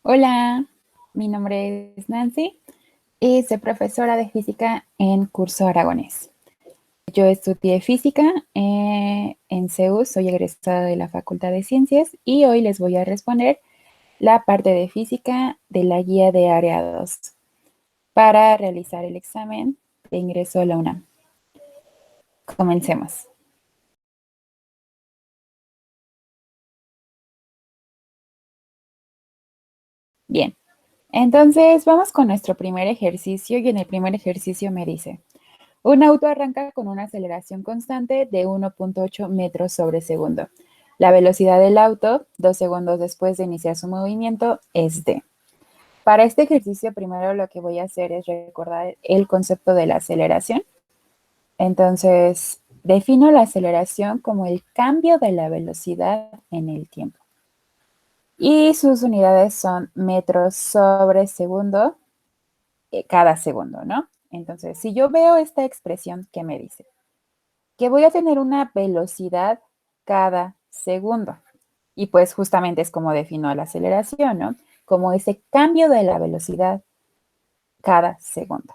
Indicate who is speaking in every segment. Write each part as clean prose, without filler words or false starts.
Speaker 1: Hola, mi nombre es Nancy y soy profesora de física en curso aragonés. Yo estudié física en CEU, soy egresada de la Facultad de Ciencias y hoy les voy a responder la parte de física de la guía de área 2 para realizar el examen de ingreso a la UNAM. Comencemos. Bien, entonces vamos con nuestro primer ejercicio y en el primer ejercicio me dice: un auto arranca con una aceleración constante de 1.8 metros sobre segundo. La velocidad del auto, 2 segundos después de iniciar su movimiento, es d. Para este ejercicio, primero lo que voy a hacer es recordar el concepto de la aceleración. Entonces, defino la aceleración como el cambio de la velocidad en el tiempo. Y sus unidades son metros sobre segundo cada segundo, ¿no? Entonces, si yo veo esta expresión, ¿qué me dice? Que voy a tener una velocidad cada segundo. Y pues justamente es como defino la aceleración, ¿no? Como ese cambio de la velocidad cada segundo.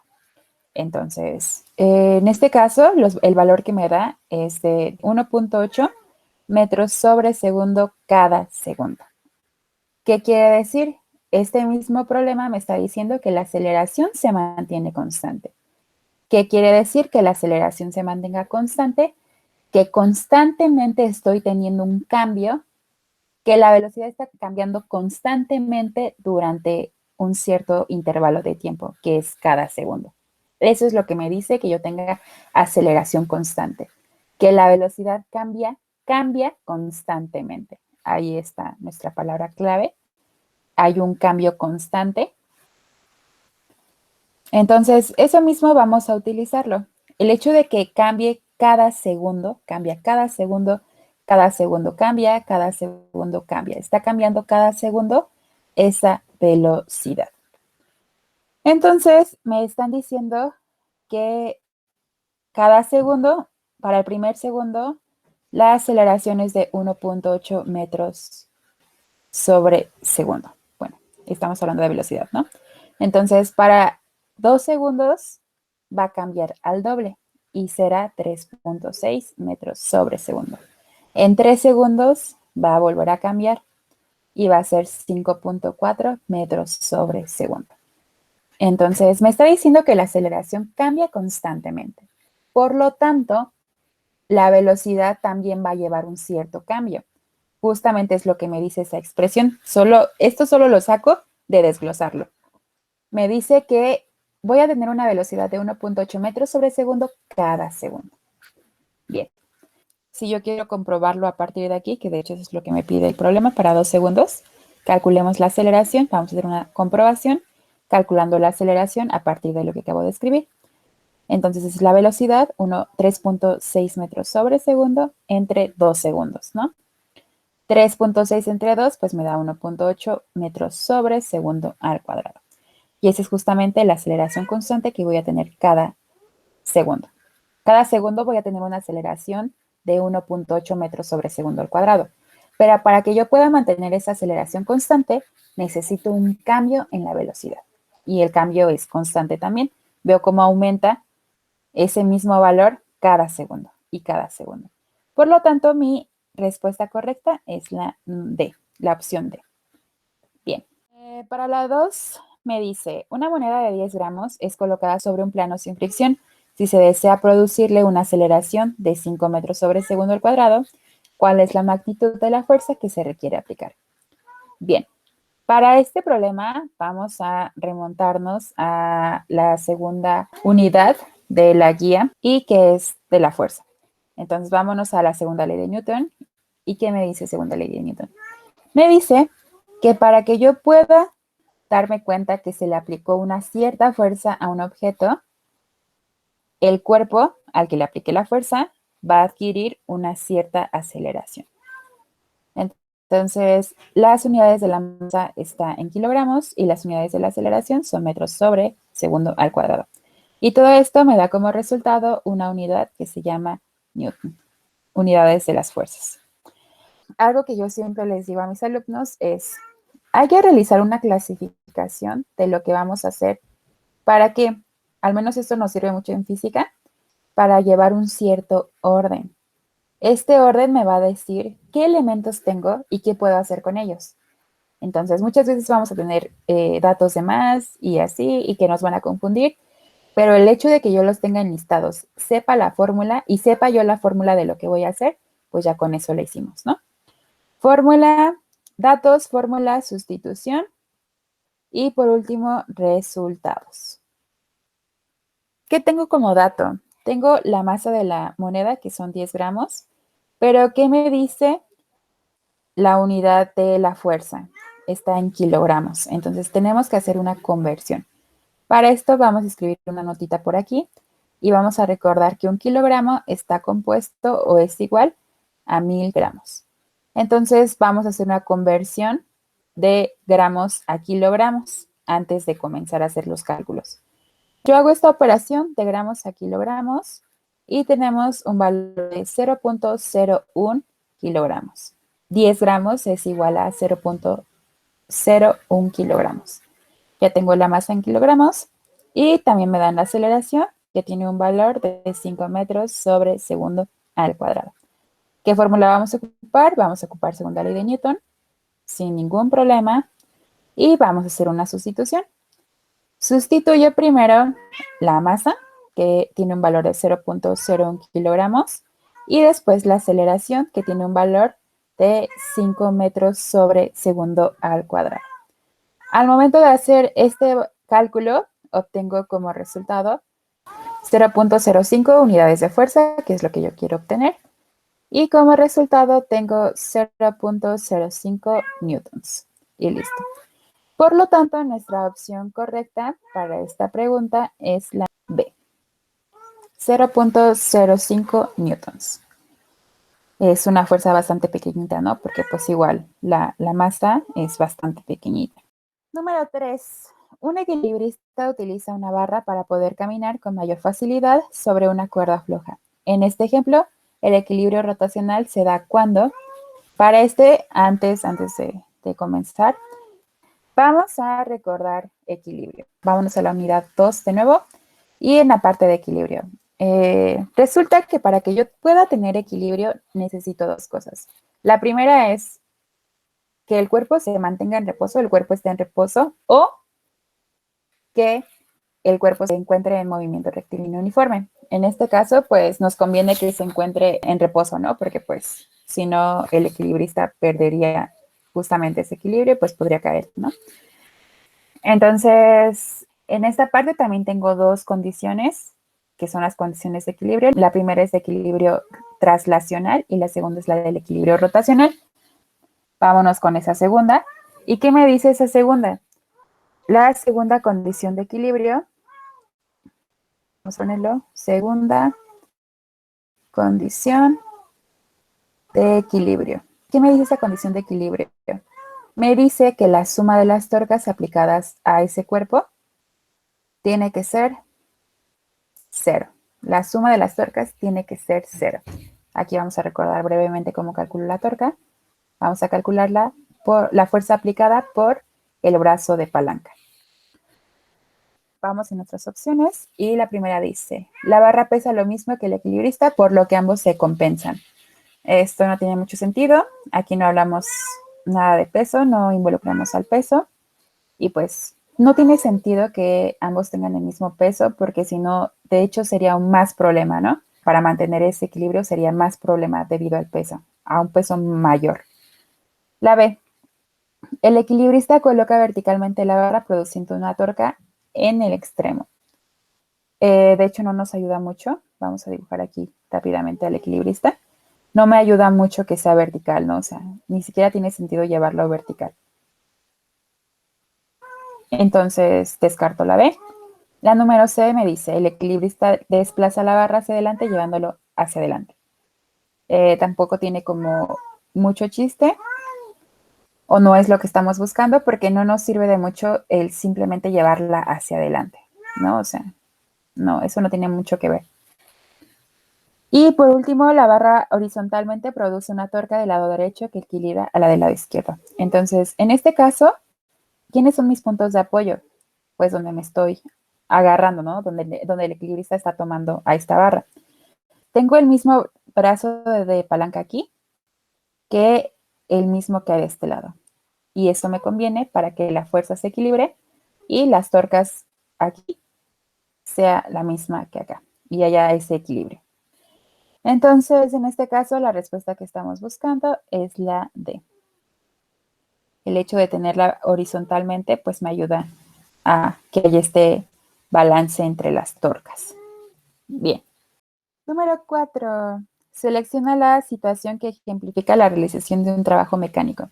Speaker 1: Entonces, en este caso, el valor que me da es de 1.8 metros sobre segundo cada segundo. ¿Qué quiere decir? Este mismo problema me está diciendo que la aceleración se mantiene constante. ¿Qué quiere decir que la aceleración se mantenga constante? Que constantemente estoy teniendo un cambio, que la velocidad está cambiando constantemente durante un cierto intervalo de tiempo, que es cada segundo. Eso es lo que me dice que yo tenga aceleración constante, que la velocidad cambia constantemente. Ahí está nuestra palabra clave. Hay un cambio constante. Entonces, eso mismo vamos a utilizarlo. El hecho de que cambie cada segundo, cambia cada segundo cambia, cada segundo cambia. Está cambiando cada segundo esa velocidad. Entonces, me están diciendo que cada segundo, para el primer segundo, la aceleración es de 1.8 metros sobre segundo. Bueno, estamos hablando de velocidad, ¿no? Entonces, para 2 segundos va a cambiar al doble y será 3.6 metros sobre segundo. En 3 segundos va a volver a cambiar y va a ser 5.4 metros sobre segundo. Entonces, me está diciendo que la aceleración cambia constantemente. Por lo tanto, la velocidad también va a llevar un cierto cambio. Justamente es lo que me dice esa expresión. Esto solo lo saco de desglosarlo. Me dice que voy a tener una velocidad de 1.8 metros sobre segundo cada segundo. Bien. Si yo quiero comprobarlo a partir de aquí, que de hecho eso es lo que me pide el problema, para 2 segundos, calculemos la aceleración. Vamos a hacer una comprobación calculando la aceleración a partir de lo que acabo de escribir. Entonces es la velocidad, 3.6 metros sobre segundo entre 2 segundos, ¿no? 3.6 entre 2, pues me da 1.8 metros sobre segundo al cuadrado. Y esa es justamente la aceleración constante que voy a tener cada segundo. Cada segundo voy a tener una aceleración de 1.8 metros sobre segundo al cuadrado. Pero para que yo pueda mantener esa aceleración constante, necesito un cambio en la velocidad. Y el cambio es constante también. Veo cómo aumenta ese mismo valor cada segundo y cada segundo. Por lo tanto, mi respuesta correcta es la D, la opción D. Bien. Para la 2 me dice, una moneda de 10 gramos es colocada sobre un plano sin fricción. Si se desea producirle una aceleración de 5 metros sobre segundo al cuadrado, ¿cuál es la magnitud de la fuerza que se requiere aplicar? Bien, para este problema vamos a remontarnos a la segunda unidad de la guía y que es de la fuerza. Entonces vámonos a la segunda ley de Newton. ¿Y qué me dice segunda ley de Newton? Me dice que para que yo pueda darme cuenta que se le aplicó una cierta fuerza a un objeto, el cuerpo al que le aplique la fuerza va a adquirir una cierta aceleración. Entonces, las unidades de la masa están en kilogramos y las unidades de la aceleración son metros sobre segundo al cuadrado. Y todo esto me da como resultado una unidad que se llama Newton, unidades de las fuerzas. Algo que yo siempre les digo a mis alumnos es, hay que realizar una clasificación de lo que vamos a hacer para que, al menos esto nos sirve mucho en física, para llevar un cierto orden. Este orden me va a decir qué elementos tengo y qué puedo hacer con ellos. Entonces, muchas veces vamos a tener datos de más y así, y que nos van a confundir, pero el hecho de que yo los tenga enlistados, sepa la fórmula y sepa yo la fórmula de lo que voy a hacer, pues ya con eso le hicimos, ¿no? Fórmula, datos, fórmula, sustitución y por último, resultados. ¿Qué tengo como dato? Tengo la masa de la moneda, que son 10 gramos, pero ¿qué me dice la unidad de la fuerza? Está en kilogramos, entonces tenemos que hacer una conversión. Para esto vamos a escribir una notita por aquí y vamos a recordar que un kilogramo está compuesto o es igual a 1000 gramos. Entonces vamos a hacer una conversión de gramos a kilogramos antes de comenzar a hacer los cálculos. Yo hago esta operación de gramos a kilogramos y tenemos un valor de 0.01 kilogramos. 10 gramos es igual a 0.01 kilogramos. Ya tengo la masa en kilogramos y también me dan la aceleración, que tiene un valor de 5 metros sobre segundo al cuadrado. ¿Qué fórmula vamos a ocupar? Vamos a ocupar segunda ley de Newton sin ningún problema y vamos a hacer una sustitución. Sustituyo primero la masa, que tiene un valor de 0.01 kilogramos, y después la aceleración, que tiene un valor de 5 metros sobre segundo al cuadrado. Al momento de hacer este cálculo, obtengo como resultado 0.05 unidades de fuerza, que es lo que yo quiero obtener, y como resultado tengo 0.05 newtons. Y listo. Por lo tanto, nuestra opción correcta para esta pregunta es la B, 0.05 newtons. Es una fuerza bastante pequeñita, ¿no? Porque pues igual la masa es bastante pequeñita. Número 3. Un equilibrista utiliza una barra para poder caminar con mayor facilidad sobre una cuerda floja. En este ejemplo, el equilibrio rotacional se da cuando, para antes de comenzar, vamos a recordar equilibrio. Vámonos a la unidad 2 de nuevo y en la parte de equilibrio. Resulta que para que yo pueda tener equilibrio necesito dos cosas. La primera es que el cuerpo se mantenga en reposo, el cuerpo esté en reposo, o que el cuerpo se encuentre en movimiento rectilíneo uniforme. En este caso, pues nos conviene que se encuentre en reposo, ¿no? Porque pues si no, el equilibrista perdería justamente ese equilibrio, pues podría caer, ¿no? Entonces, en esta parte también tengo dos condiciones, que son las condiciones de equilibrio. La primera es de equilibrio traslacional y la segunda es la del equilibrio rotacional. Vámonos con esa segunda. ¿Y qué me dice esa segunda? La segunda condición de equilibrio, vamos a ponerlo, segunda condición de equilibrio. ¿Qué me dice esa condición de equilibrio? Me dice que la suma de las torcas aplicadas a ese cuerpo tiene que ser 0. La suma de las torcas tiene que ser 0. Aquí vamos a recordar brevemente cómo calculo la torca. Vamos a calcularla por la fuerza aplicada por el brazo de palanca. Vamos en nuestras opciones y la primera dice, la barra pesa lo mismo que el equilibrista, por lo que ambos se compensan. Esto no tiene mucho sentido. Aquí no hablamos nada de peso, no involucramos al peso y pues no tiene sentido que ambos tengan el mismo peso porque si no, de hecho sería un más problema, ¿no? Para mantener ese equilibrio sería más problema debido al peso, a un peso mayor. La B. El equilibrista coloca verticalmente la barra produciendo una torca en el extremo. De hecho, no nos ayuda mucho. Vamos a dibujar aquí rápidamente al equilibrista. No me ayuda mucho que sea vertical, ¿no? O sea, ni siquiera tiene sentido llevarlo vertical. Entonces, descarto la B. La número C me dice, el equilibrista desplaza la barra hacia adelante llevándolo hacia adelante. Tampoco tiene como mucho chiste o no es lo que estamos buscando porque no nos sirve de mucho el simplemente llevarla hacia adelante, ¿no? O sea, no, eso no tiene mucho que ver. Y por último, la barra horizontalmente produce una torca del lado derecho que equilibra a la del lado izquierdo. Entonces, en este caso, ¿quiénes son mis puntos de apoyo? Pues donde me estoy agarrando, ¿no? Donde el equilibrista está tomando a esta barra. Tengo el mismo brazo de palanca aquí que el mismo que hay de este lado. Y eso me conviene para que la fuerza se equilibre y las torcas aquí sea la misma que acá y haya ese equilibrio. Entonces, en este caso, la respuesta que estamos buscando es la D. El hecho de tenerla horizontalmente, pues me ayuda a que haya este balance entre las torcas. Bien. Número 4. Selecciona la situación que ejemplifica la realización de un trabajo mecánico.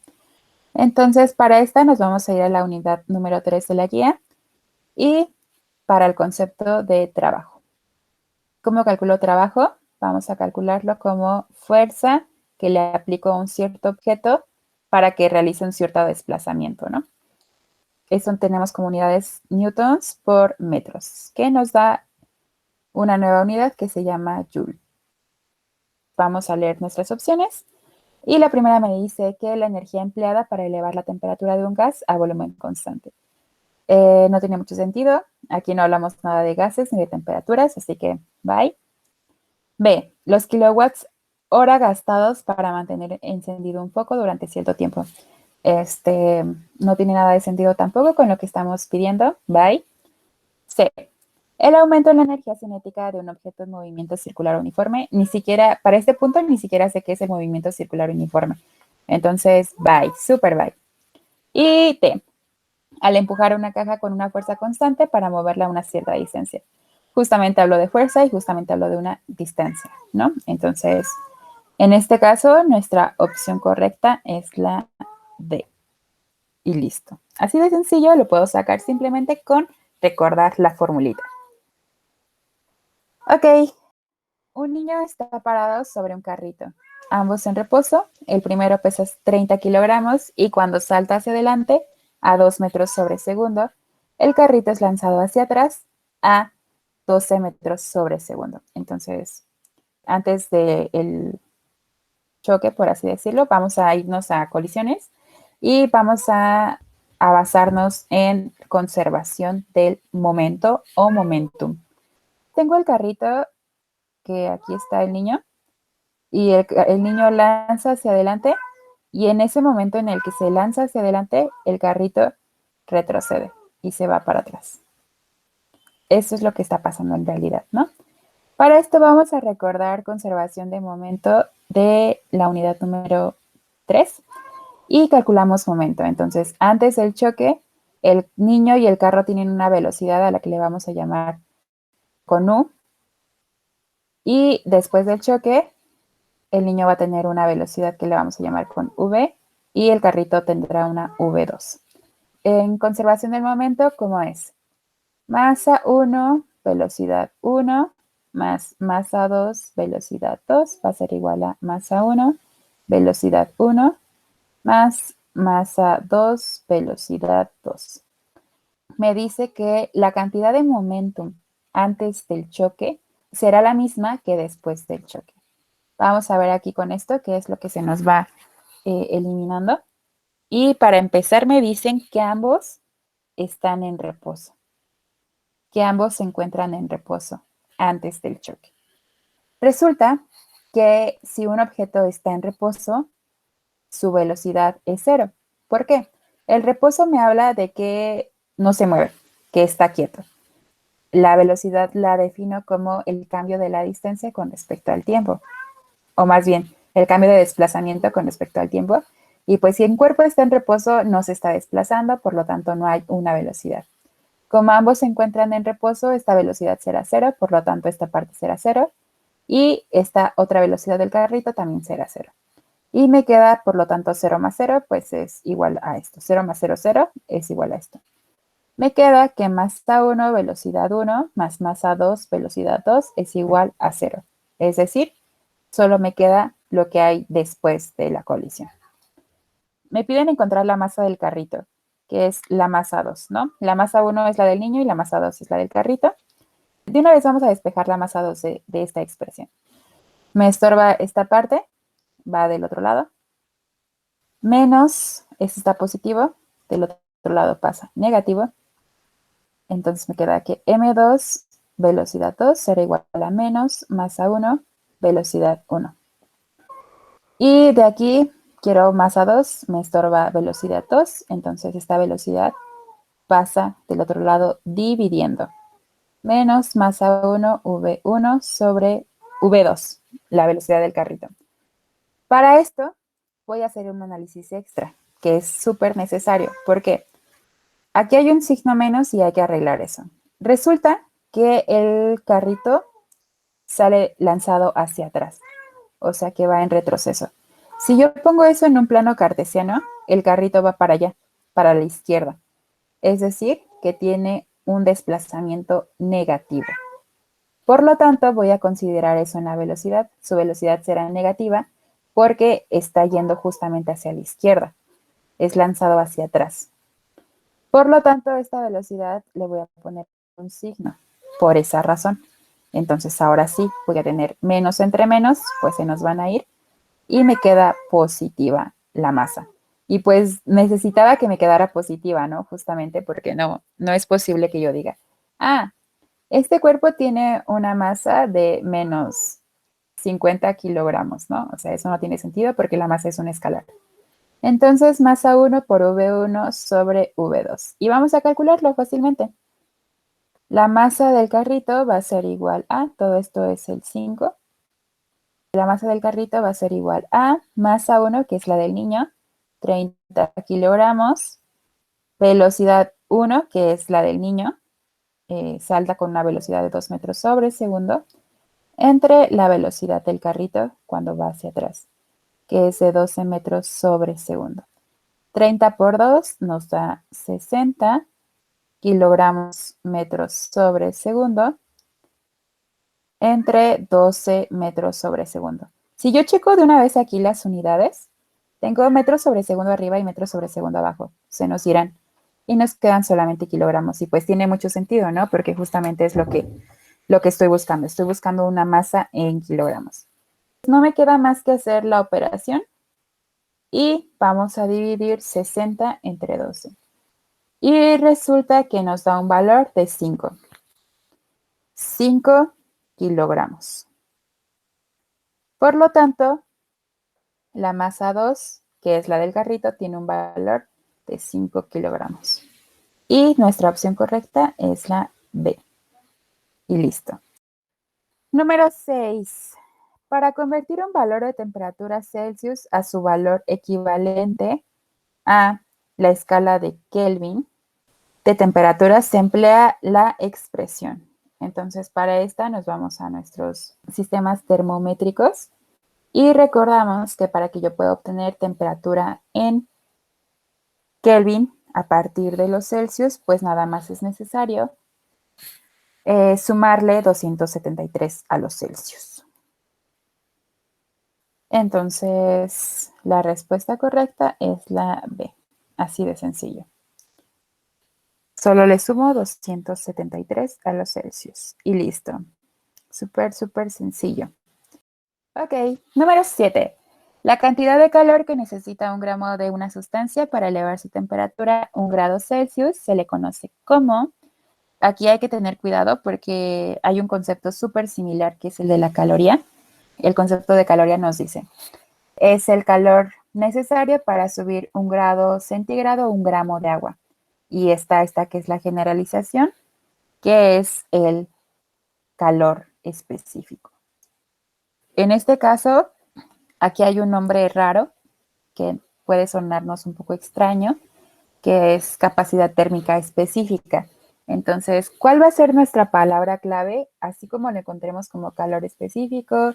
Speaker 1: Entonces, para esta nos vamos a ir a la unidad número 3 de la guía y para el concepto de trabajo. ¿Cómo calculo trabajo? Vamos a calcularlo como fuerza que le aplico a un cierto objeto para que realice un cierto desplazamiento, ¿no? Eso tenemos como unidades newtons por metros, que nos da una nueva unidad que se llama joule. Vamos a leer nuestras opciones. Y la primera me dice que la energía empleada para elevar la temperatura de un gas a volumen constante. No tiene mucho sentido. Aquí no hablamos nada de gases ni de temperaturas, así que bye. B. Los kilowatts hora gastados para mantener encendido un foco durante cierto tiempo. No tiene nada de sentido tampoco con lo que estamos pidiendo. Bye. C. El aumento en la energía cinética de un objeto en movimiento circular uniforme. Ni siquiera, para este punto, ni siquiera sé qué es el movimiento circular uniforme. Entonces, bye, super bye. Y T. Al empujar una caja con una fuerza constante para moverla a una cierta distancia. Justamente hablo de fuerza y justamente hablo de una distancia, ¿no? Entonces, en este caso, nuestra opción correcta es la D. Y listo. Así de sencillo, lo puedo sacar simplemente con recordar la formulita. Ok, un niño está parado sobre un carrito, ambos en reposo. El primero pesa 30 kilogramos y cuando salta hacia adelante a 2 metros sobre segundo, el carrito es lanzado hacia atrás a 12 metros sobre segundo. Entonces, antes del choque, por así decirlo, vamos a irnos a colisiones y vamos a basarnos en conservación del momento o momentum. Tengo el carrito que aquí está el niño y el niño lanza hacia adelante y en ese momento en el que se lanza hacia adelante, el carrito retrocede y se va para atrás. Eso es lo que está pasando en realidad, ¿no? Para esto vamos a recordar conservación de momento de la unidad número 3 y calculamos momento. Entonces, antes del choque, el niño y el carro tienen una velocidad a la que le vamos a llamar con U y después del choque, el niño va a tener una velocidad que le vamos a llamar con V y el carrito tendrá una V2. En conservación del momento, ¿cómo es? Masa 1, velocidad 1, más masa 2, velocidad 2, va a ser igual a masa 1, velocidad 1, más masa 2, velocidad 2. Me dice que la cantidad de momentum antes del choque será la misma que después del choque. Vamos a ver aquí con esto qué es lo que se nos va eliminando. Y para empezar me dicen que ambos están en reposo, que ambos se encuentran en reposo antes del choque. Resulta que si un objeto está en reposo, su velocidad es cero. ¿Por qué? El reposo me habla de que no se mueve, que está quieto. La velocidad la defino como el cambio de la distancia con respecto al tiempo, o más bien, el cambio de desplazamiento con respecto al tiempo. Y pues si el cuerpo está en reposo, no se está desplazando, por lo tanto no hay una velocidad. Como ambos se encuentran en reposo, esta velocidad será cero, por lo tanto esta parte será cero. Y esta otra velocidad del carrito también será cero. Y me queda, por lo tanto, 0 más 0, pues es igual a esto. 0 más 0, 0 es igual a esto. Me queda que masa 1, velocidad 1, más masa 2, velocidad 2, es igual a 0. Es decir, solo me queda lo que hay después de la colisión. Me piden encontrar la masa del carrito, que es la masa 2, ¿no? La masa 1 es la del niño y la masa 2 es la del carrito. De una vez vamos a despejar la masa 2 de esta expresión. Me estorba esta parte, va del otro lado. Menos, esto está positivo, del otro otro lado pasa negativo. Entonces me queda que m2, velocidad 2, será igual a menos masa 1, velocidad 1. Y de aquí quiero masa 2, me estorba velocidad 2, entonces esta velocidad pasa del otro lado dividiendo. Menos masa 1, v1 sobre v2, la velocidad del carrito. Para esto voy a hacer un análisis extra, que es súper necesario, porque aquí hay un signo menos y hay que arreglar eso. Resulta que el carrito sale lanzado hacia atrás, o sea que va en retroceso. Si yo pongo eso en un plano cartesiano, el carrito va para allá, para la izquierda. Es decir, que tiene un desplazamiento negativo. Por lo tanto, voy a considerar eso en la velocidad. Su velocidad será negativa porque está yendo justamente hacia la izquierda. Es lanzado hacia atrás. Por lo tanto, esta velocidad le voy a poner un signo por esa razón. Entonces, ahora sí, voy a tener menos entre menos, pues se nos van a ir y me queda positiva la masa. Y pues necesitaba que me quedara positiva, ¿no? Justamente porque no es posible que yo diga, este cuerpo tiene una masa de menos 50 kilogramos, ¿no? O sea, eso no tiene sentido porque la masa es un escalar. Entonces, masa 1 por V1 sobre V2. Y vamos a calcularlo fácilmente. La masa del carrito va a ser igual a, todo esto es el 5. La masa del carrito va a ser igual a masa 1, que es la del niño, 30 kilogramos, velocidad 1, que es la del niño, salta con una velocidad de 2 metros sobre segundo, entre la velocidad del carrito cuando va hacia atrás, que es de 12 metros sobre segundo. 30 por 2 nos da 60 kilogramos metros sobre segundo entre 12 metros sobre segundo. Si yo checo de una vez aquí las unidades, tengo metros sobre segundo arriba y metros sobre segundo abajo. Se nos irán y nos quedan solamente kilogramos. Y pues tiene mucho sentido, ¿no? Porque justamente es lo que estoy buscando. Estoy buscando una masa en kilogramos. No me queda más que hacer la operación y vamos a dividir 60 entre 12. Y resulta que nos da un valor de 5. 5 kilogramos. Por lo tanto, la masa 2, que es la del carrito, tiene un valor de 5 kilogramos. Y nuestra opción correcta es la B. Y listo. Número 6. Para convertir un valor de temperatura Celsius a su valor equivalente a la escala de Kelvin de temperatura se emplea la expresión. Entonces, para esta nos vamos a nuestros sistemas termométricos y recordamos que para que yo pueda obtener temperatura en Kelvin a partir de los Celsius, pues nada más es necesario sumarle 273 a los Celsius. Entonces, la respuesta correcta es la B. Así de sencillo. Solo le sumo 273 a los Celsius y listo. Súper, súper sencillo. Ok, número 7. La cantidad de calor que necesita un gramo de una sustancia para elevar su temperatura 1 grado Celsius se le conoce como. Aquí hay que tener cuidado porque hay un concepto súper similar que es el de la caloría. El concepto de caloría nos dice, es el calor necesario para subir 1 grado centígrado 1 gramo de agua. Y está esta que es la generalización, que es el calor específico. En este caso, aquí hay un nombre raro que puede sonarnos un poco extraño, que es capacidad térmica específica. Entonces, ¿cuál va a ser nuestra palabra clave? Así como lo encontremos como calor específico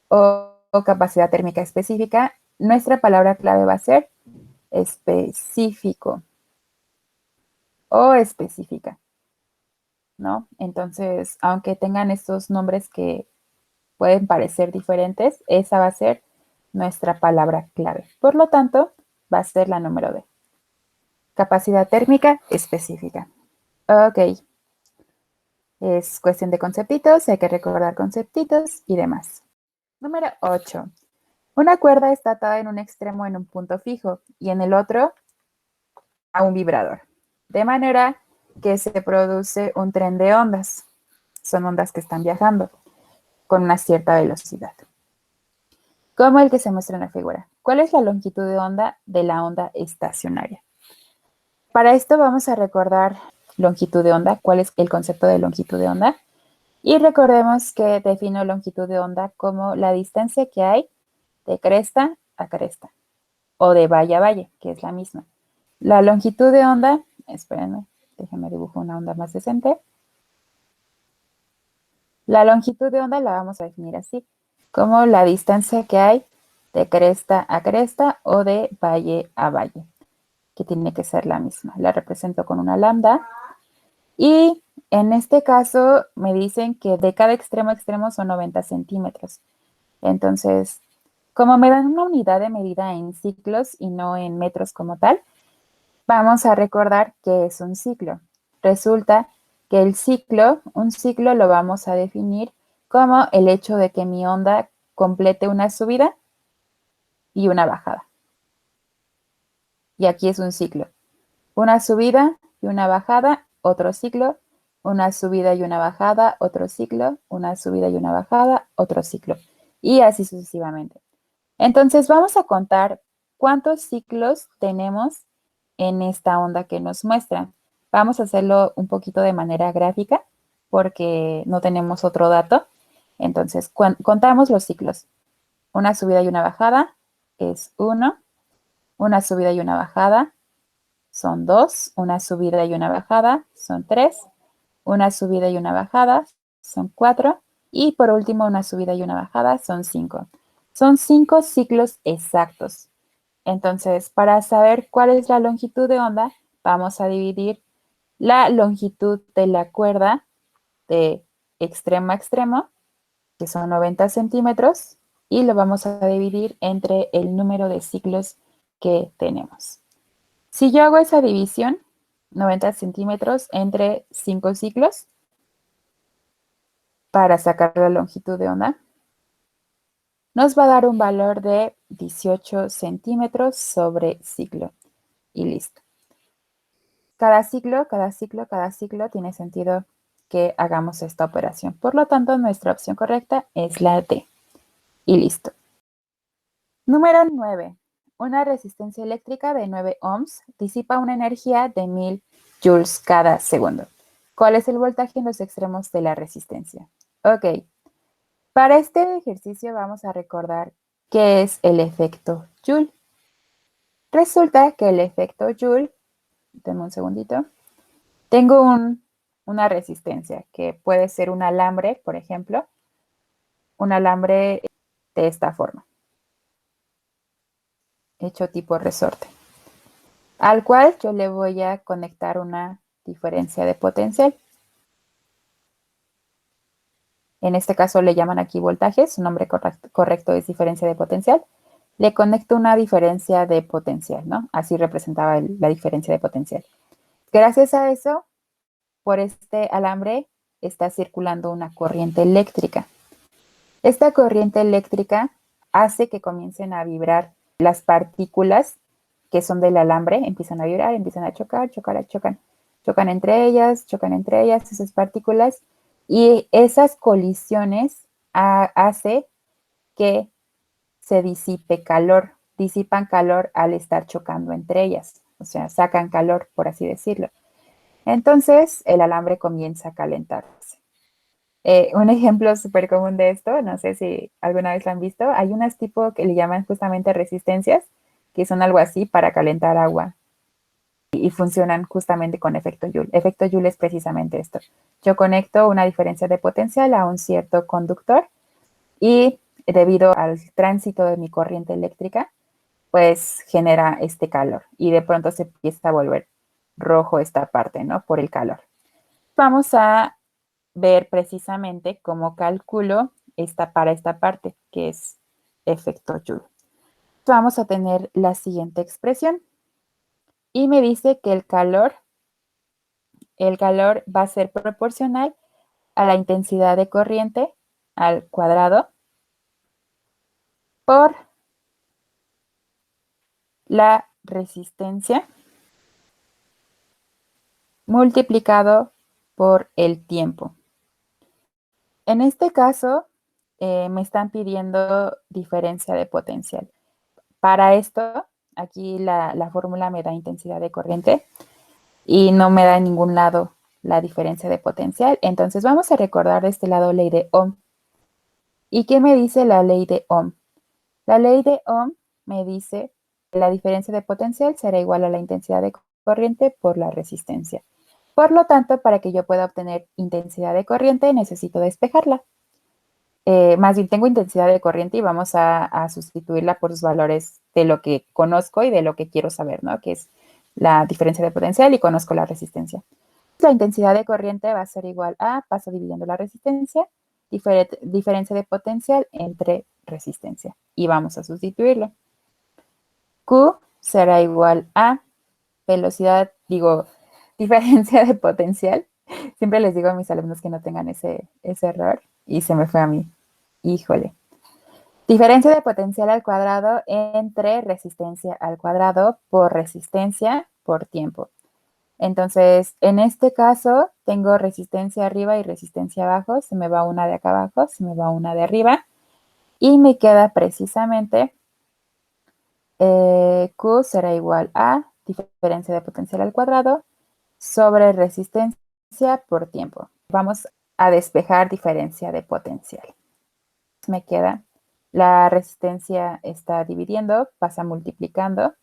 Speaker 1: o capacidad térmica específica, nuestra palabra clave va a ser específico o específica, ¿no? Entonces, aunque tengan estos nombres que pueden parecer diferentes, esa va a ser nuestra palabra clave. Por lo tanto, va a ser la número D. Capacidad térmica específica. Ok. Es cuestión de conceptitos, hay que recordar conceptitos y demás. Número 8. Una cuerda está atada en un extremo en un punto fijo y en el otro a un vibrador. de manera que se produce un tren de ondas. Son ondas que están viajando con una cierta velocidad, como el que se muestra en la figura. ¿Cuál es la longitud de onda de la onda estacionaria? Para esto vamos a recordar longitud de onda, cuál es el concepto de longitud de onda. Y recordemos que defino longitud de onda como la distancia que hay de cresta a cresta o de valle a valle, que es la misma. La longitud de onda, espérenme, déjenme dibujar una onda más decente. La longitud de onda la vamos a definir así, como la distancia que hay de cresta a cresta o de valle a valle, que tiene que ser la misma. La represento con una lambda y en este caso me dicen que de cada extremo a extremo son 90 centímetros. Entonces, como me dan una unidad de medida en ciclos y no en metros como tal, vamos a recordar que es un ciclo. Resulta que un ciclo lo vamos a definir como el hecho de que mi onda complete una subida y una bajada. Y aquí es un ciclo. Una subida y una bajada, otro ciclo, una subida y una bajada, otro ciclo, una subida y una bajada, otro ciclo. Y así sucesivamente. Entonces vamos a contar cuántos ciclos tenemos en esta onda que nos muestra. Vamos a hacerlo un poquito de manera gráfica porque no tenemos otro dato. Entonces contamos los ciclos. Una subida y una bajada es 1, una subida y una bajada son 2, una subida y una bajada son 3, una subida y una bajada son 4 y por último una subida y una bajada son 5. Son 5 ciclos exactos. Entonces, para saber cuál es la longitud de onda, vamos a dividir la longitud de la cuerda de extremo a extremo, que son 90 centímetros, y lo vamos a dividir entre el número de ciclos que tenemos. Si yo hago esa división, 90 centímetros entre 5 ciclos, para sacar la longitud de onda, nos va a dar un valor de 18 centímetros sobre ciclo. Y listo. Cada ciclo, cada ciclo, cada ciclo tiene sentido que hagamos esta operación. Por lo tanto, nuestra opción correcta es la D. Y listo. Número 9. Una resistencia eléctrica de 9 ohms disipa una energía de 1000 joules cada segundo. ¿Cuál es el voltaje en los extremos de la resistencia? Ok. Para este ejercicio vamos a recordar qué es el efecto Joule. Resulta que el efecto Joule, denme un segundito, tengo una resistencia que puede ser un alambre, por ejemplo, un alambre de esta forma, hecho tipo resorte, al cual yo le voy a conectar una diferencia de potencial. En este caso le llaman aquí voltaje, su nombre correcto es diferencia de potencial. Le conecto una diferencia de potencial, ¿no? Así representaba la diferencia de potencial. Gracias a eso, por este alambre está circulando una corriente eléctrica. Esta corriente eléctrica hace que comiencen a vibrar las partículas que son del alambre, empiezan a vibrar, empiezan a chocar, chocan entre ellas esas partículas y esas colisiones hace que se disipe calor, disipan calor al estar chocando entre ellas, o sea, sacan calor, por así decirlo. Entonces, el alambre comienza a calentarse. Un ejemplo súper común de esto, no sé si alguna vez lo han visto, hay unas tipo que le llaman justamente resistencias, que son algo así para calentar agua y funcionan justamente con efecto Joule. Efecto Joule es precisamente esto. Yo conecto una diferencia de potencial a un cierto conductor y debido al tránsito de mi corriente eléctrica, pues genera este calor y de pronto se empieza a volver rojo esta parte, ¿no? Por el calor. Vamos a ver precisamente cómo calculo para esta parte, que es efecto Joule. Vamos a tener la siguiente expresión y me dice que el calor va a ser proporcional a la intensidad de corriente al cuadrado por la resistencia multiplicado por el tiempo. En este caso, me están pidiendo diferencia de potencial. Para esto, aquí la fórmula me da intensidad de corriente y no me da en ningún lado la diferencia de potencial. Entonces vamos a recordar de este lado ley de Ohm. ¿Y qué me dice la ley de Ohm? La ley de Ohm me dice que la diferencia de potencial será igual a la intensidad de corriente por la resistencia. Por lo tanto, para que yo pueda obtener intensidad de corriente, necesito despejarla. Más bien tengo intensidad de corriente y vamos a sustituirla por los valores de lo que conozco y de lo que quiero saber, ¿no? Que es la diferencia de potencial y conozco la resistencia. La intensidad de corriente va a ser igual a, paso dividiendo la resistencia, diferencia de potencial entre resistencia. Y vamos a sustituirlo. Q será igual a velocidad, diferencia de potencial. Siempre les digo a mis alumnos que no tengan ese error y se me fue a mí. Híjole. Diferencia de potencial al cuadrado entre resistencia al cuadrado por resistencia por tiempo. Entonces, en este caso, tengo resistencia arriba y resistencia abajo. Se me va una de acá abajo, se me va una de arriba. Y me queda precisamente Q será igual a diferencia de potencial al cuadrado sobre resistencia por tiempo. Vamos a despejar diferencia de potencial. Me queda, la resistencia está dividiendo, pasa multiplicando.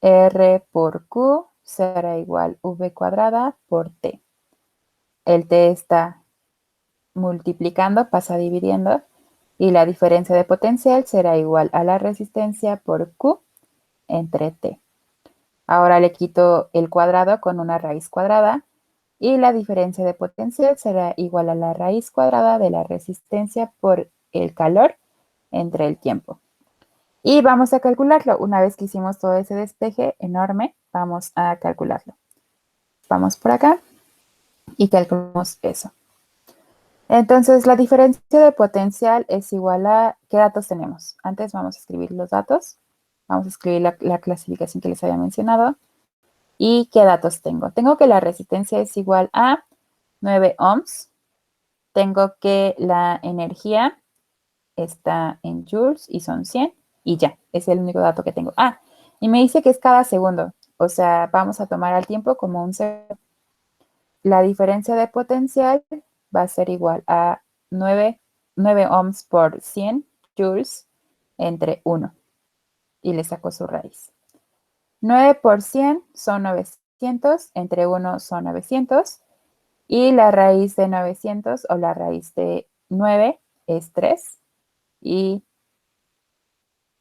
Speaker 1: R por Q será igual V cuadrada por T. El T está multiplicando, pasa dividiendo. Y la diferencia de potencial será igual a la resistencia por Q entre T. Ahora le quito el cuadrado con una raíz cuadrada y la diferencia de potencial será igual a la raíz cuadrada de la resistencia por el calor entre el tiempo. Y vamos a calcularlo. Una vez que hicimos todo ese despeje enorme, vamos a calcularlo. Vamos por acá y calculamos eso. Entonces, la diferencia de potencial es igual a, ¿qué datos tenemos? Antes vamos a escribir los datos. Vamos a escribir la clasificación que les había mencionado. ¿Y qué datos tengo? Tengo que la resistencia es igual a 9 ohms. Tengo que la energía está en joules y son 100. Y ya, es el único dato que tengo. Ah, y me dice que es cada segundo. O sea, vamos a tomar al tiempo como un segundo. La diferencia de potencial va a ser igual a 9 ohms por 100 joules entre 1. Y le saco su raíz. 9 por 100 son 900, entre 1 son 900. Y la raíz de 900 o la raíz de 9 es 3. Y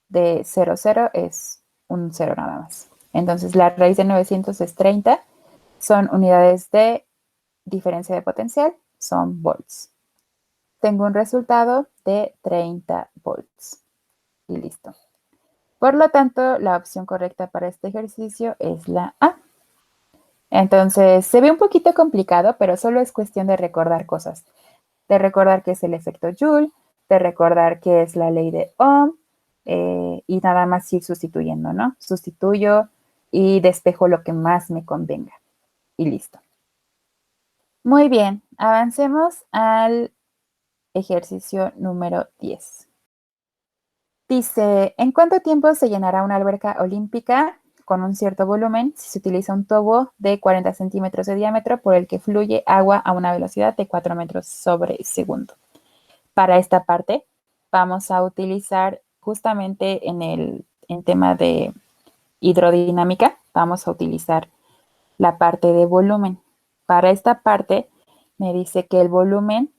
Speaker 1: de 0, 0 es un 0 nada más. Entonces la raíz de 900 es 30. Son unidades de diferencia de potencial, son volts. Tengo un resultado de 30 volts. Y listo. Por lo tanto, la opción correcta para este ejercicio es la A. Entonces, se ve un poquito complicado, pero solo es cuestión de recordar cosas. De recordar qué es el efecto Joule, de recordar qué es la ley de Ohm, y nada más ir sustituyendo, ¿no? Sustituyo y despejo lo que más me convenga. Y listo. Muy bien, avancemos al ejercicio número 10. Dice, ¿en cuánto tiempo se llenará una alberca olímpica con un cierto volumen si se utiliza un tubo de 40 centímetros de diámetro por el que fluye agua a una velocidad de 4 metros sobre segundo? Para esta parte vamos a utilizar justamente en tema de hidrodinámica, vamos a utilizar la parte de volumen. Para esta parte me dice que el volumen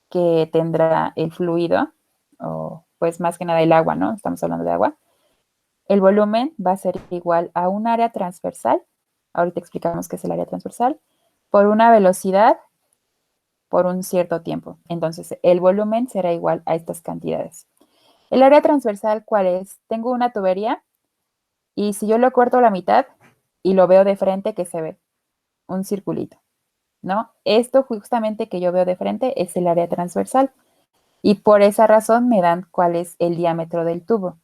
Speaker 1: que tendrá el fluido, o pues más que nada el agua, ¿no? Estamos hablando de agua. El volumen va a ser igual a un área transversal, ahorita explicamos qué es el área transversal, por una velocidad por un cierto tiempo. Entonces, el volumen será igual a estas cantidades. El área transversal, ¿cuál es? Tengo una tubería y si yo lo corto a la mitad y lo veo de frente, ¿qué se ve? Un circulito, ¿no? Esto justamente que yo veo de frente es el área transversal y por esa razón me dan cuál es el diámetro del tubo.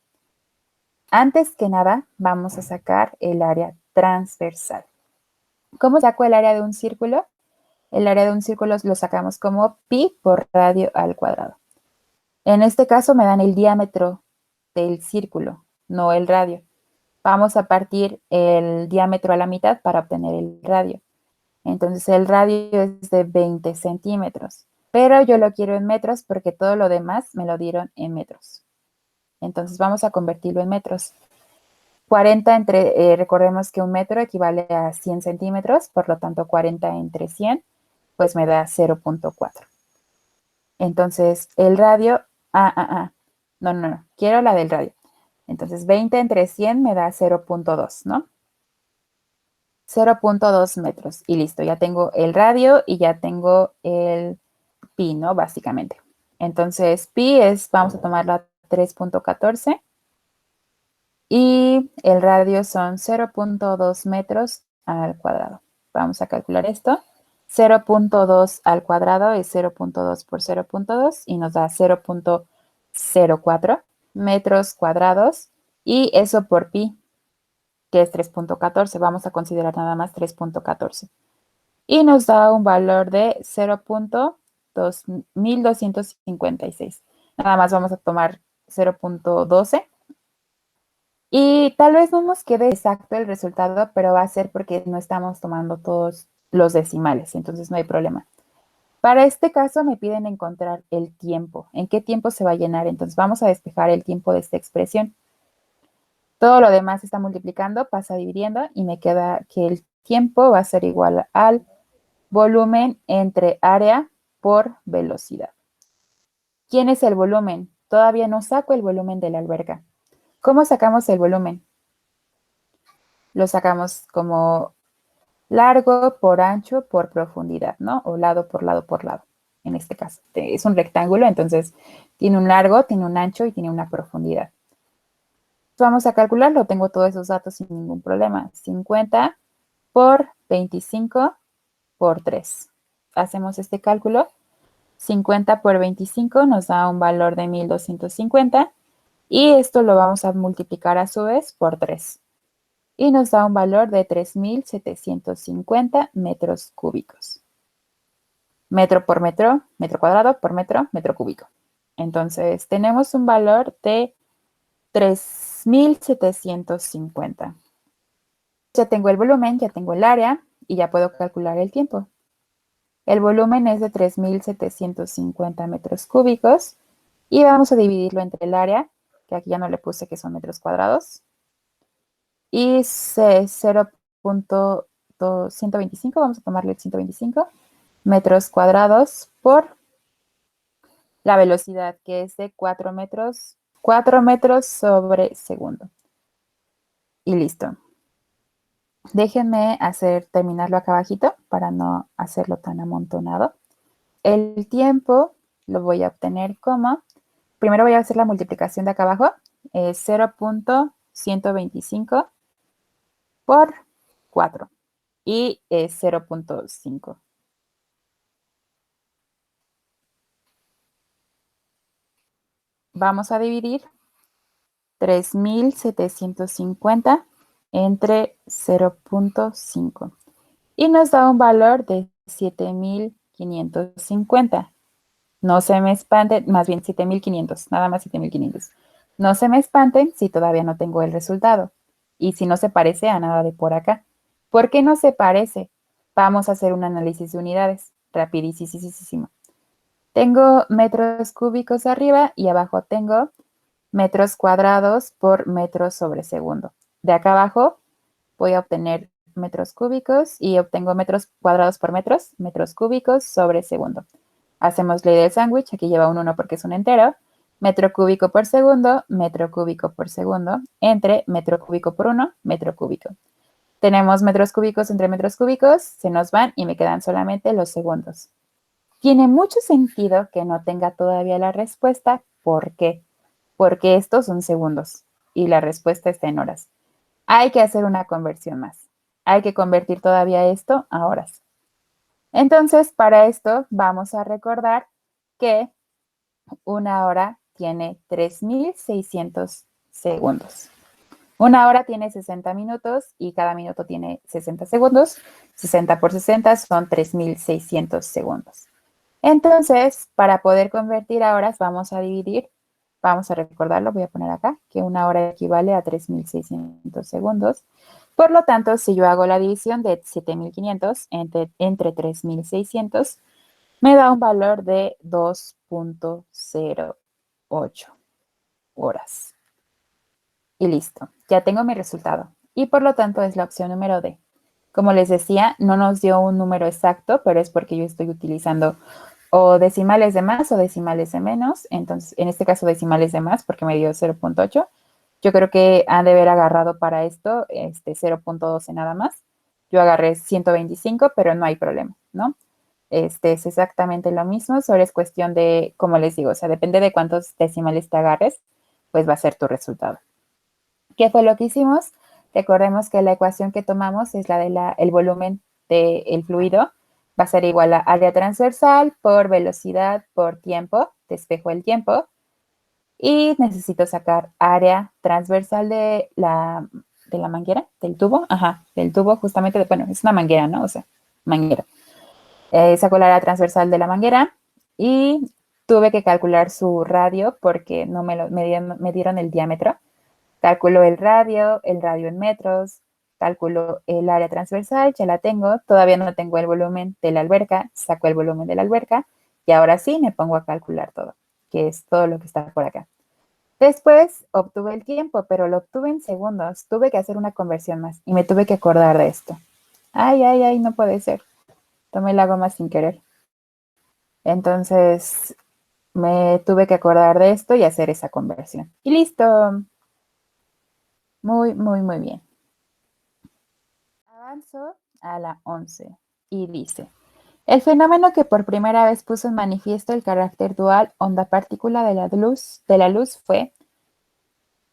Speaker 1: Antes que nada, vamos a sacar el área transversal. ¿Cómo saco el área de un círculo? El área de un círculo lo sacamos como pi por radio al cuadrado. En este caso me dan el diámetro del círculo, no el radio. Vamos a partir el diámetro a la mitad para obtener el radio. Entonces el radio es de 20 centímetros, pero yo lo quiero en metros porque todo lo demás me lo dieron en metros. Entonces vamos a convertirlo en metros. 40 recordemos que un metro equivale a 100 centímetros, por lo tanto 40 entre 100, pues me da 0.4. Entonces el radio, no, quiero la del radio. Entonces 20 entre 100 me da 0.2, ¿no? 0.2 metros y listo, ya tengo el radio y ya tengo el pi, ¿no? Básicamente. Entonces pi vamos a tomarla 3.14 y el radio son 0.2 metros al cuadrado. Vamos a calcular esto. 0.2 al cuadrado es 0.2 por 0.2 y nos da 0.04 metros cuadrados y eso por pi, que es 3.14. Vamos a considerar nada más 3.14. Y nos da un valor de 0.1256. Nada más vamos a tomar 0.12. Y tal vez no nos quede exacto el resultado, pero va a ser porque no estamos tomando todos los decimales, entonces no hay problema. Para este caso me piden encontrar el tiempo. ¿En qué tiempo se va a llenar? Entonces vamos a despejar el tiempo de esta expresión. Todo lo demás está multiplicando, pasa dividiendo y me queda que el tiempo va a ser igual al volumen entre área por velocidad. ¿Quién es el volumen? Todavía no saco el volumen de la alberca. ¿Cómo sacamos el volumen? Lo sacamos como largo por ancho por profundidad, ¿no? O lado por lado por lado. En este caso, es un rectángulo, entonces tiene un largo, tiene un ancho y tiene una profundidad. Vamos a calcularlo, tengo todos esos datos sin ningún problema. 50 por 25 por 3. Hacemos este cálculo. 50 por 25 nos da un valor de 1250 y esto lo vamos a multiplicar a su vez por 3 y nos da un valor de 3750 metros cúbicos. Metro por metro, metro cuadrado por metro, metro cúbico. Entonces tenemos un valor de 3750. Ya tengo el volumen, ya tengo el área y ya puedo calcular el tiempo. El volumen es de 3750 metros cúbicos y vamos a dividirlo entre el área, que aquí ya no le puse que son metros cuadrados, y 0.125, vamos a tomarle el 125 metros cuadrados por la velocidad, que es de 4 metros sobre segundo. Y listo. Déjenme terminarlo acá abajito para no hacerlo tan amontonado. El tiempo lo voy a obtener como, primero voy a hacer la multiplicación de acá abajo, 0.125 por 4 y 0.5. Vamos a dividir 3750 entre 0.5 y nos da un valor de 7550. No se me espanten, más bien 7500, nada más 7500. No se me espanten si todavía no tengo el resultado y si no se parece a nada de por acá. ¿Por qué no se parece? Vamos a hacer un análisis de unidades, rapidísimo. Tengo metros cúbicos arriba y abajo tengo metros cuadrados por metros sobre segundo. De acá abajo voy a obtener metros cúbicos y obtengo metros cuadrados por metros cúbicos sobre segundo. Hacemos ley del sándwich, aquí lleva un 1 porque es un entero. Metro cúbico por segundo, metro cúbico por segundo, entre metro cúbico por 1, metro cúbico. Tenemos metros cúbicos entre metros cúbicos, se nos van y me quedan solamente los segundos. Tiene mucho sentido que no tenga todavía la respuesta. ¿Por qué? Porque estos son segundos y la respuesta está en horas. Hay que hacer una conversión más. Hay que convertir todavía esto a horas. Entonces, para esto vamos a recordar que una hora tiene 3600 segundos. Una hora tiene 60 minutos y cada minuto tiene 60 segundos. 60 por 60 son 3.600 segundos. Entonces, para poder convertir a horas, vamos a dividir, vamos a recordarlo, voy a poner acá, que una hora equivale a 3.600 segundos. Por lo tanto, si yo hago la división de 7.500 entre 3.600, me da un valor de 2.08 horas. Y listo, ya tengo mi resultado. Y por lo tanto es la opción número D. Como les decía, no nos dio un número exacto, pero es porque yo estoy utilizando o decimales de más o decimales de menos. Entonces, en este caso decimales de más porque me dio 0.8. Yo creo que han de haber agarrado para esto 0.12 nada más. Yo agarré 125, pero no hay problema, ¿no? Es exactamente lo mismo, solo es cuestión de, como les digo, o sea, depende de cuántos decimales te agarres, pues va a ser tu resultado. ¿Qué fue lo que hicimos? Recordemos que la ecuación que tomamos es la del volumen del fluido. Va a ser igual a área transversal por velocidad por tiempo. Despejo el tiempo. Y necesito sacar área transversal de la manguera, del tubo. Ajá, del tubo justamente. Bueno, es una manguera, ¿no? O sea, manguera. Saco la área transversal de la manguera y tuve que calcular su radio porque no me dieron el diámetro. Calculo el radio en metros, calculo el área transversal, ya la tengo, todavía no tengo el volumen de la alberca, saco el volumen de la alberca y ahora sí me pongo a calcular todo, que es todo lo que está por acá. Después obtuve el tiempo, pero lo obtuve en segundos, tuve que hacer una conversión más y me tuve que acordar de esto. Ay, ay, ay, no puede ser. Tomé la goma sin querer. Entonces me tuve que acordar de esto y hacer esa conversión. Y listo. Muy, muy, muy bien. Avanzo a la 11 y dice, el fenómeno que por primera vez puso en manifiesto el carácter dual onda-partícula de la luz fue,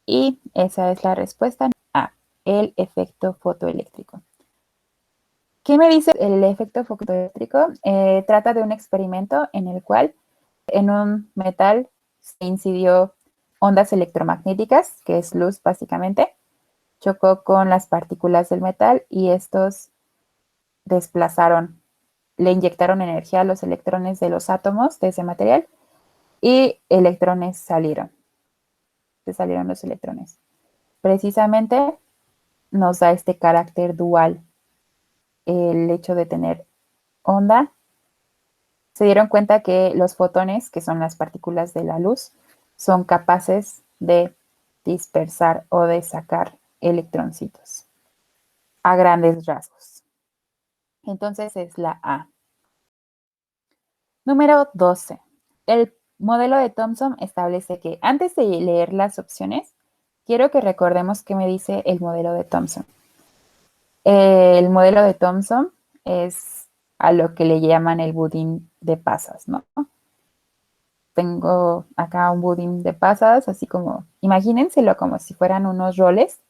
Speaker 1: y esa es la respuesta A, el efecto fotoeléctrico. ¿Qué me dice el efecto fotoeléctrico? Trata de un experimento en el cual en un metal se incidió ondas electromagnéticas, que es luz básicamente, chocó con las partículas del metal y estos desplazaron, le inyectaron energía a los electrones de los átomos de ese material y electrones salieron. Se salieron los electrones. Precisamente nos da este carácter dual el hecho de tener onda. Se dieron cuenta que los fotones, que son las partículas de la luz, son capaces de dispersar o de sacar electroncitos a grandes rasgos. Entonces es la A. Número 12. El modelo de Thomson establece que antes de leer las opciones, quiero que recordemos qué me dice el modelo de Thomson. El modelo de Thomson es a lo que le llaman el budín de pasas, ¿no? Tengo acá un budín de pasas, así como, imagínenselo como si fueran unos roles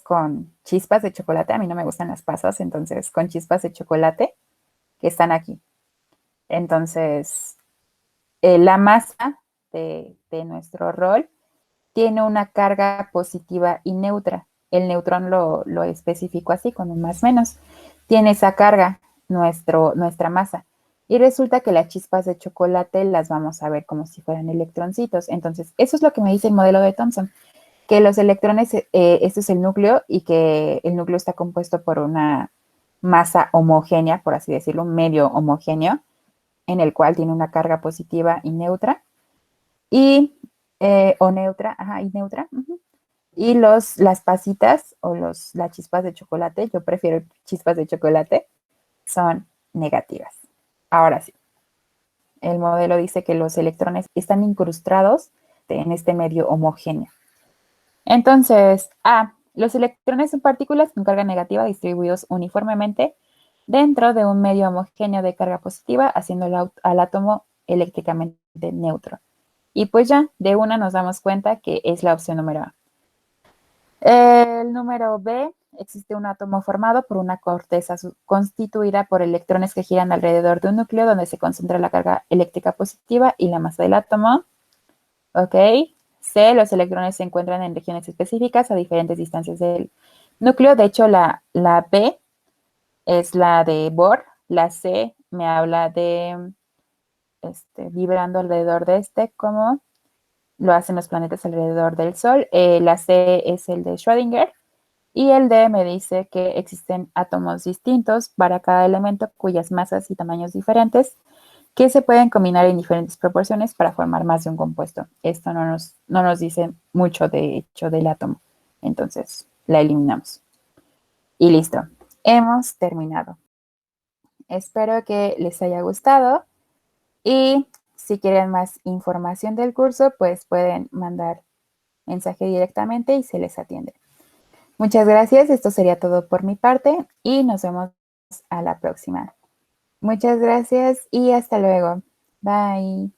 Speaker 1: con chispas de chocolate. A mí no me gustan las pasas, entonces con chispas de chocolate que están aquí. Entonces, la masa de nuestro rol tiene una carga positiva y neutra. El neutrón lo especifico así, con un más menos. Tiene esa carga nuestra masa. Y resulta que las chispas de chocolate las vamos a ver como si fueran electroncitos. Entonces, eso es lo que me dice el modelo de Thomson, que los electrones, este es el núcleo y que el núcleo está compuesto por una masa homogénea, por así decirlo, un medio homogéneo, en el cual tiene una carga positiva y neutra, y, o neutra, ajá, y neutra. Y las pasitas o las chispas de chocolate, yo prefiero chispas de chocolate, son negativas. Ahora sí, el modelo dice que los electrones están incrustados en este medio homogéneo. Entonces, A, los electrones son partículas con carga negativa distribuidos uniformemente dentro de un medio homogéneo de carga positiva, haciendo al átomo eléctricamente neutro. Y pues ya, de una nos damos cuenta que es la opción número A. El número B, existe un átomo formado por una corteza constituida por electrones que giran alrededor de un núcleo donde se concentra la carga eléctrica positiva y la masa del átomo. Ok, C, los electrones se encuentran en regiones específicas a diferentes distancias del núcleo. De hecho, la B es la de Bohr. La C me habla de vibrando alrededor de como lo hacen los planetas alrededor del Sol. La C es el de Schrödinger. Y el D me dice que existen átomos distintos para cada elemento cuyas masas y tamaños diferentes que se pueden combinar en diferentes proporciones para formar más de un compuesto. Esto no nos dice mucho, de hecho, del átomo. Entonces, la eliminamos. Y listo. Hemos terminado. Espero que les haya gustado y si quieren más información del curso, pues pueden mandar mensaje directamente y se les atiende. Muchas gracias. Esto sería todo por mi parte y nos vemos a la próxima. Muchas gracias y hasta luego. Bye.